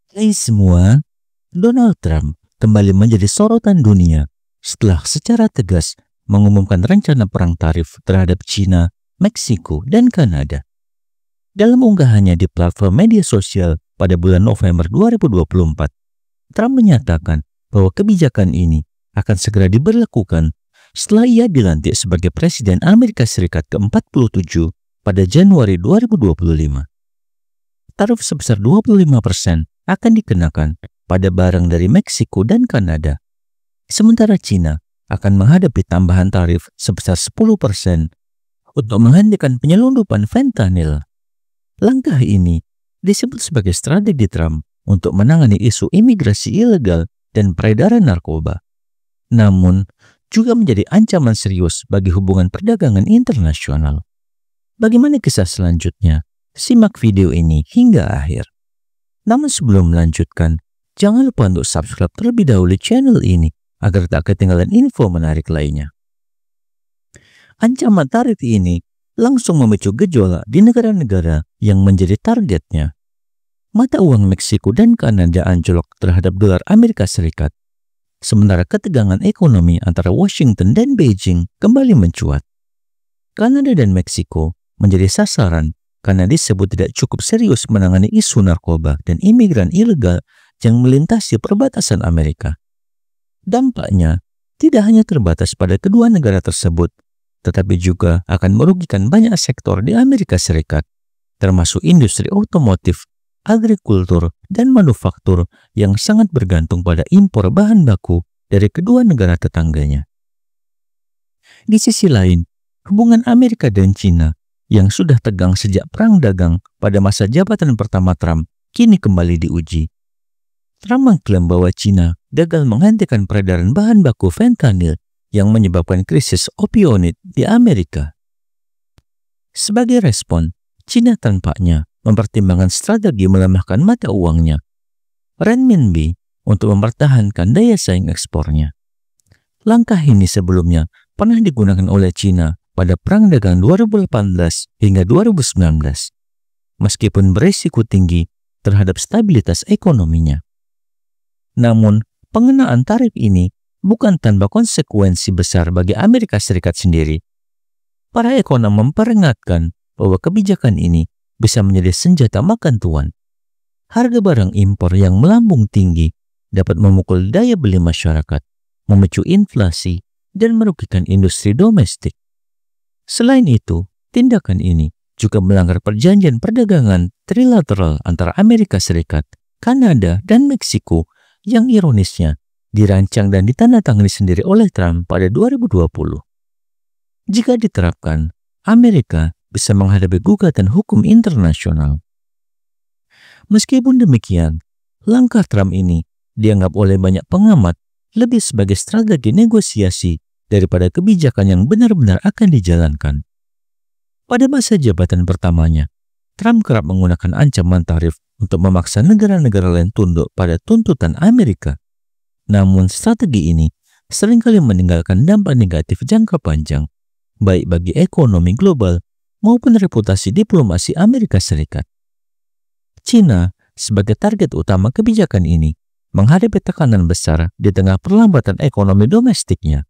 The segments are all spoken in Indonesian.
Hai semua, Donald Trump kembali menjadi sorotan dunia setelah secara tegas mengumumkan rencana perang tarif terhadap China, Meksiko, dan Kanada. Dalam unggahannya di platform media sosial pada bulan November 2024, Trump menyatakan bahwa kebijakan ini akan segera diberlakukan setelah ia dilantik sebagai Presiden Amerika Serikat ke-47 pada Januari 2025. Tarif sebesar 25% akan dikenakan pada barang dari Meksiko dan Kanada. Sementara China akan menghadapi tambahan tarif sebesar 10% untuk menghentikan penyelundupan fentanyl. Langkah ini disebut sebagai strategi Trump untuk menangani isu imigrasi ilegal dan peredaran narkoba. Namun, juga menjadi ancaman serius bagi hubungan perdagangan internasional. Bagaimana kisah selanjutnya? Simak video ini hingga akhir. Namun sebelum melanjutkan, jangan lupa untuk subscribe terlebih dahulu channel ini agar tak ketinggalan info menarik lainnya. Ancaman tarif ini langsung memicu gejolak di negara-negara yang menjadi targetnya. Mata uang Meksiko dan Kanada anjlok terhadap dolar Amerika Serikat, sementara ketegangan ekonomi antara Washington dan Beijing kembali mencuat. Kanada dan Meksiko menjadi sasaran karena disebut tidak cukup serius menangani isu narkoba dan imigran ilegal yang melintasi perbatasan Amerika. Dampaknya tidak hanya terbatas pada kedua negara tersebut, tetapi juga akan merugikan banyak sektor di Amerika Serikat, termasuk industri otomotif, agrikultur, dan manufaktur yang sangat bergantung pada impor bahan baku dari kedua negara tetangganya. Di sisi lain, hubungan Amerika dan China yang sudah tegang sejak perang dagang pada masa jabatan pertama Trump kini kembali diuji. Trump mengklaim bahwa China gagal menghentikan peredaran bahan baku fentanyl yang menyebabkan krisis opioid di Amerika. Sebagai respon, China tampaknya mempertimbangkan strategi melemahkan mata uangnya, renminbi, untuk mempertahankan daya saing ekspornya. Langkah ini sebelumnya pernah digunakan oleh China pada Perang Dagang 2018 hingga 2019, meskipun berisiko tinggi terhadap stabilitas ekonominya. Namun, pengenaan tarif ini bukan tanpa konsekuensi besar bagi Amerika Serikat sendiri. Para ekonom memperingatkan bahwa kebijakan ini bisa menjadi senjata makan tuan. Harga barang impor yang melambung tinggi dapat memukul daya beli masyarakat, memicu inflasi, dan merugikan industri domestik. Selain itu, tindakan ini juga melanggar perjanjian perdagangan trilateral antara Amerika Serikat, Kanada, dan Meksiko yang ironisnya dirancang dan ditandatangani sendiri oleh Trump pada 2020. Jika diterapkan, Amerika bisa menghadapi gugatan hukum internasional. Meskipun demikian, langkah Trump ini dianggap oleh banyak pengamat lebih sebagai strategi negosiasi daripada kebijakan yang benar-benar akan dijalankan. Pada masa jabatan pertamanya, Trump kerap menggunakan ancaman tarif untuk memaksa negara-negara lain tunduk pada tuntutan Amerika. Namun strategi ini seringkali meninggalkan dampak negatif jangka panjang, baik bagi ekonomi global maupun reputasi diplomasi Amerika Serikat. China sebagai target utama kebijakan ini menghadapi tekanan besar di tengah perlambatan ekonomi domestiknya.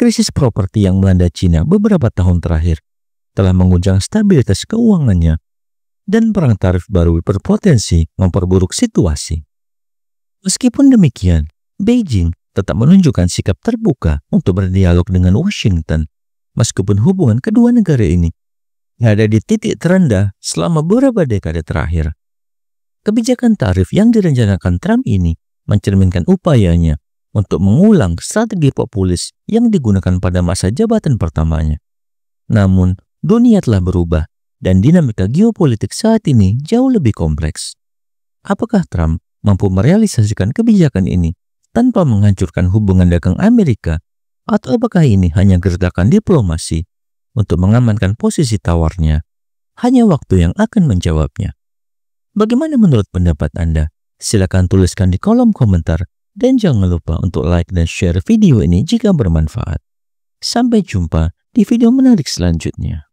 Krisis properti yang melanda China beberapa tahun terakhir telah mengunjang stabilitas keuangannya, dan perang tarif baru berpotensi memperburuk situasi. Meskipun demikian, Beijing tetap menunjukkan sikap terbuka untuk berdialog dengan Washington, meskipun hubungan kedua negara ini ada di titik terendah selama beberapa dekade terakhir. Kebijakan tarif yang direncanakan Trump ini mencerminkan upayanya untuk mengulang strategi populis yang digunakan pada masa jabatan pertamanya. Namun, dunia telah berubah dan dinamika geopolitik saat ini jauh lebih kompleks. Apakah Trump mampu merealisasikan kebijakan ini tanpa menghancurkan hubungan dagang Amerika, atau apakah ini hanya gertakan diplomasi untuk mengamankan posisi tawarnya? Hanya waktu yang akan menjawabnya. Bagaimana menurut pendapat Anda? Silakan tuliskan di kolom komentar. Dan jangan lupa untuk like dan share video ini jika bermanfaat. Sampai jumpa di video menarik selanjutnya.